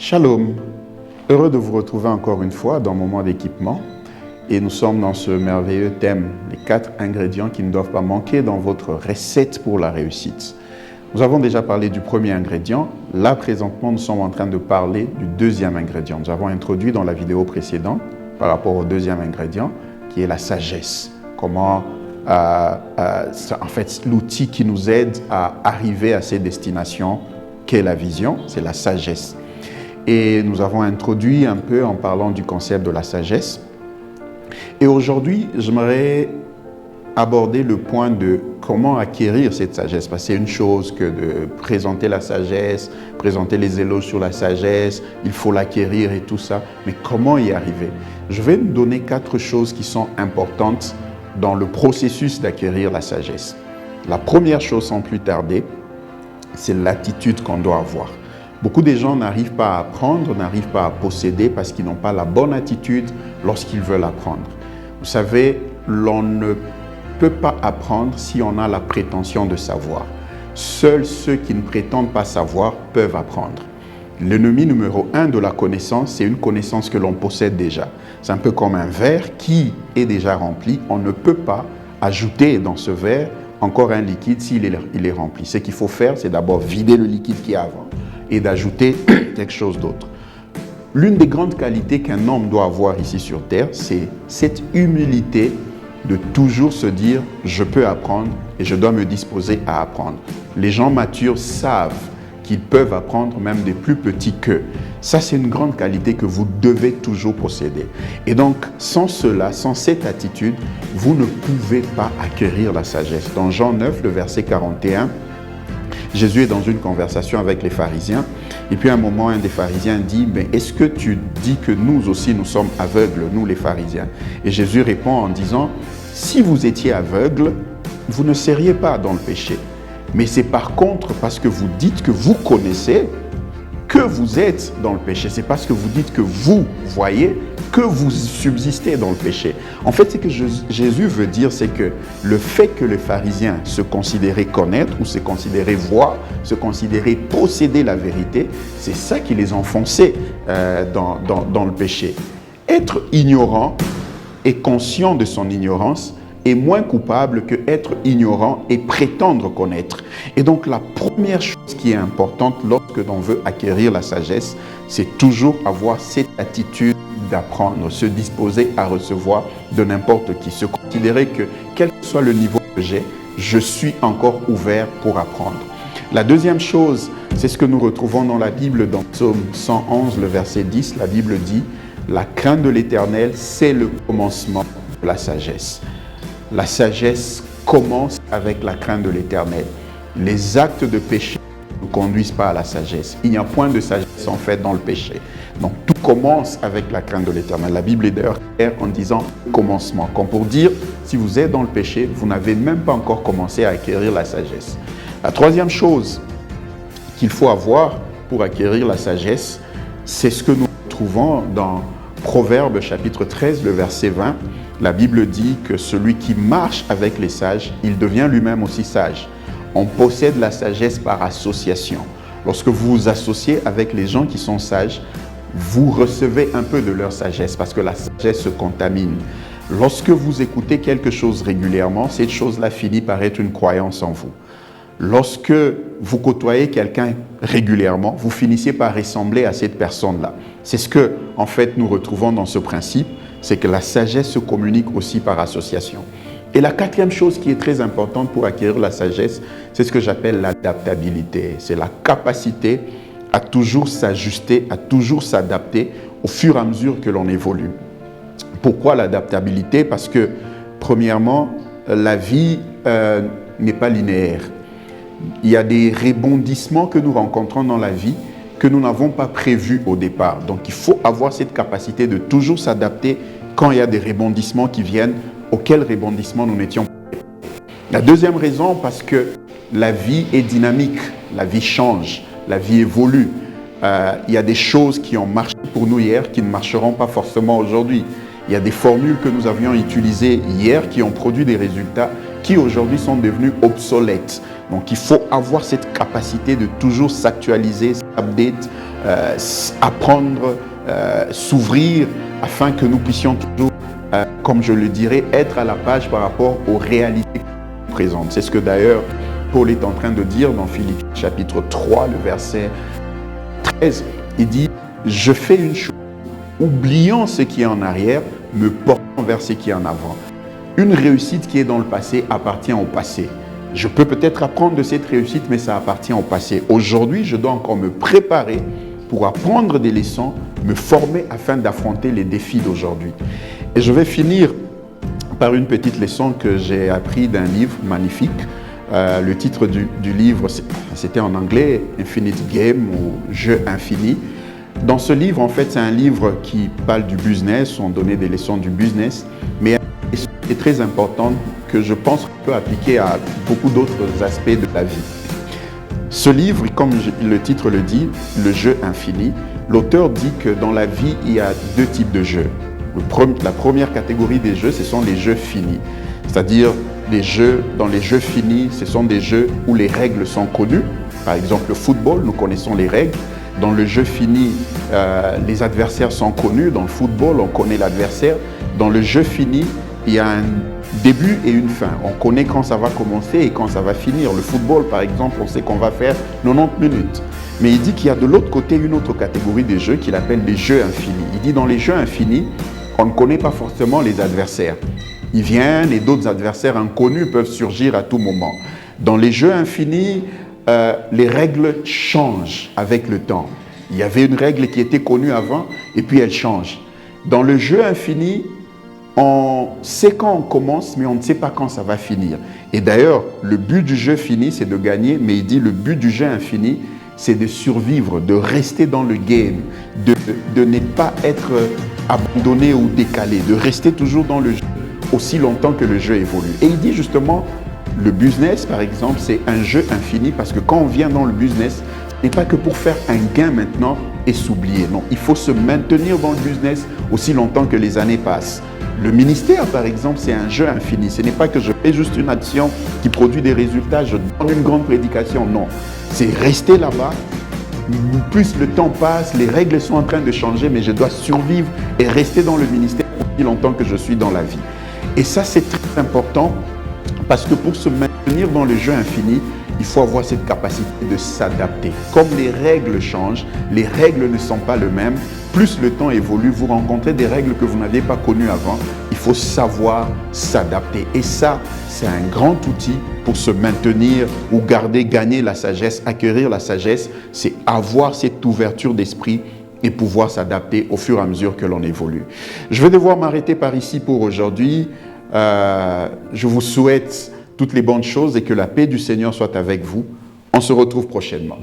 Shalom, heureux de vous retrouver encore une fois dans Moment d'équipement et nous sommes dans ce merveilleux thème, les 4 ingrédients qui ne doivent pas manquer dans votre recette pour la réussite. Nous avons déjà parlé du premier ingrédient, là présentement nous sommes en train de parler du deuxième ingrédient. Nous avons introduit dans la vidéo précédente par rapport au deuxième ingrédient qui est la sagesse. Comment c'est en fait l'outil qui nous aide à arriver à ces destinations qu'est la vision, c'est la sagesse. Et nous avons introduit un peu en parlant du concept de la sagesse. Et aujourd'hui, j'aimerais aborder le point de comment acquérir cette sagesse. Parce que c'est une chose que de présenter la sagesse, présenter les éloges sur la sagesse, il faut l'acquérir et tout ça. Mais comment y arriver? Je vais nous donner 4 choses qui sont importantes dans le processus d'acquérir la sagesse. La première chose, sans plus tarder, c'est l'attitude qu'on doit avoir. Beaucoup de gens n'arrivent pas à apprendre, n'arrivent pas à posséder parce qu'ils n'ont pas la bonne attitude lorsqu'ils veulent apprendre. Vous savez, l'on ne peut pas apprendre si on a la prétention de savoir. Seuls ceux qui ne prétendent pas savoir peuvent apprendre. L'ennemi numéro 1 de la connaissance, c'est une connaissance que l'on possède déjà. C'est un peu comme un verre qui est déjà rempli. On ne peut pas ajouter dans ce verre encore un liquide s'il est rempli. Ce qu'il faut faire, c'est d'abord vider le liquide qui est avant et d'ajouter quelque chose d'autre. L'une des grandes qualités qu'un homme doit avoir ici sur terre, c'est cette humilité de toujours se dire « je peux apprendre et je dois me disposer à apprendre ». Les gens matures savent qu'ils peuvent apprendre même des plus petits qu'eux. Ça, c'est une grande qualité que vous devez toujours posséder. Et donc, sans cela, sans cette attitude, vous ne pouvez pas acquérir la sagesse. Dans Jean 9, le verset 41, Jésus est dans une conversation avec les pharisiens et puis à un moment, un des pharisiens dit « Mais est-ce que tu dis que nous aussi, nous sommes aveugles, nous les pharisiens ?» Et Jésus répond en disant « Si vous étiez aveugles, vous ne seriez pas dans le péché. Mais c'est par contre parce que vous dites que vous connaissez que vous êtes dans le péché. C'est parce que vous dites que vous voyez que vous subsistez dans le péché. » En fait, ce que Jésus veut dire, c'est que le fait que les pharisiens se considéraient connaître ou se considéraient voir, se considéraient posséder la vérité, c'est ça qui les enfonçait dans le péché. Être ignorant et conscient de son ignorance est moins coupable que être ignorant et prétendre connaître. Et donc, la première chose qui est importante lorsque l'on veut acquérir la sagesse, c'est toujours avoir cette attitude d'apprendre, se disposer à recevoir de n'importe qui, se considérer que, quel que soit le niveau que j'ai, je suis encore ouvert pour apprendre. La deuxième chose, c'est ce que nous retrouvons dans la Bible, dans Psaume 111, le verset 10, la Bible dit « La crainte de l'Éternel, c'est le commencement de la sagesse ». La sagesse commence avec la crainte de l'Éternel. Les actes de péché ne conduisent pas à la sagesse. Il n'y a point de sagesse en fait dans le péché. Donc tout commence avec la crainte de l'Éternel. La Bible est d'ailleurs claire en disant commencement. Comme pour dire, si vous êtes dans le péché, vous n'avez même pas encore commencé à acquérir la sagesse. La troisième chose qu'il faut avoir pour acquérir la sagesse, c'est ce que nous trouvons dans Proverbes chapitre 13, le verset 20. La Bible dit que celui qui marche avec les sages, il devient lui-même aussi sage. On possède la sagesse par association. Lorsque vous vous associez avec les gens qui sont sages, vous recevez un peu de leur sagesse parce que la sagesse se contamine. Lorsque vous écoutez quelque chose régulièrement, cette chose-là finit par être une croyance en vous. Lorsque vous côtoyez quelqu'un régulièrement, vous finissez par ressembler à cette personne-là. C'est ce que, en fait, nous retrouvons dans ce principe, c'est que la sagesse se communique aussi par association. Et la quatrième chose qui est très importante pour acquérir la sagesse, c'est ce que j'appelle l'adaptabilité. C'est la capacité à toujours s'ajuster, à toujours s'adapter au fur et à mesure que l'on évolue. Pourquoi l'adaptabilité? Parce que, premièrement, la vie n'est pas linéaire. Il y a des rebondissements que nous rencontrons dans la vie que nous n'avons pas prévus au départ. Donc, il faut avoir cette capacité de toujours s'adapter quand il y a des rebondissements qui viennent, auxquels rebondissements nous n'étions pas. La deuxième raison, parce que la vie est dynamique, la vie change, la vie évolue. Il y a des choses qui ont marché pour nous hier qui ne marcheront pas forcément aujourd'hui. Il y a des formules que nous avions utilisées hier qui ont produit des résultats qui aujourd'hui sont devenus obsolètes. Donc il faut avoir cette capacité de toujours s'actualiser, s'update, apprendre, s'ouvrir, afin que nous puissions toujours, comme je le dirais, être à la page par rapport aux réalités présentes. C'est ce que d'ailleurs Paul est en train de dire dans Philippiens chapitre 3, le verset 13. Il dit « Je fais une chose, oubliant ce qui est en arrière, me portant vers ce qui est en avant. » Une réussite qui est dans le passé appartient au passé. Je peux peut-être apprendre de cette réussite, mais ça appartient au passé. Aujourd'hui, je dois encore me préparer pour apprendre des leçons, me former afin d'affronter les défis d'aujourd'hui. Et je vais finir par une petite leçon que j'ai appris d'un livre magnifique. Le titre du livre, c'était en anglais, Infinite Game ou Jeu infini. Dans ce livre, en fait, c'est un livre qui parle du business, on donnait des leçons du business, mais une leçon qui est très importante que je pense qu'on peut appliquer à beaucoup d'autres aspects de la vie. Ce livre, comme le titre le dit, le jeu infini, l'auteur dit que dans la vie, il y a deux types de jeux. La première catégorie des jeux, ce sont les jeux finis. C'est-à-dire, dans les jeux finis, ce sont des jeux où les règles sont connues. Par exemple, le football, nous connaissons les règles. Dans le jeu fini, les adversaires sont connus. Dans le football, on connaît l'adversaire. Dans le jeu fini, il y a un début et une fin. On connaît quand ça va commencer et quand ça va finir. Le football, par exemple, on sait qu'on va faire 90 minutes. Mais il dit qu'il y a de l'autre côté une autre catégorie des jeux qu'il appelle les jeux infinis. Il dit dans les jeux infinis, on ne connaît pas forcément les adversaires. Ils viennent et d'autres adversaires inconnus peuvent surgir à tout moment. Dans les jeux infinis, les règles changent avec le temps. Il y avait une règle qui était connue avant et puis elle change. Dans le jeu infini, on sait quand on commence, mais on ne sait pas quand ça va finir. Et d'ailleurs, le but du jeu fini, c'est de gagner, mais il dit le but du jeu infini, c'est de survivre, de rester dans le game, de ne pas être abandonné ou décalé, de rester toujours dans le jeu aussi longtemps que le jeu évolue. Et il dit justement, le business, par exemple, c'est un jeu infini parce que quand on vient dans le business, ce n'est pas que pour faire un gain maintenant et s'oublier. Non, il faut se maintenir dans le business aussi longtemps que les années passent. Le ministère, par exemple, c'est un jeu infini. Ce n'est pas que je fais juste une action qui produit des résultats, je donne une grande prédication. Non, c'est rester là-bas. Plus le temps passe, les règles sont en train de changer, mais je dois survivre et rester dans le ministère aussi longtemps que je suis dans la vie. Et ça, c'est très important parce que pour se maintenir dans le jeu infini, il faut avoir cette capacité de s'adapter. Comme les règles changent, les règles ne sont pas les mêmes. Plus le temps évolue, vous rencontrez des règles que vous n'aviez pas connues avant. Il faut savoir s'adapter. Et ça, c'est un grand outil pour se maintenir ou gagner la sagesse, acquérir la sagesse. C'est avoir cette ouverture d'esprit et pouvoir s'adapter au fur et à mesure que l'on évolue. Je vais devoir m'arrêter par ici pour aujourd'hui. Je vous souhaite toutes les bonnes choses et que la paix du Seigneur soit avec vous. On se retrouve prochainement.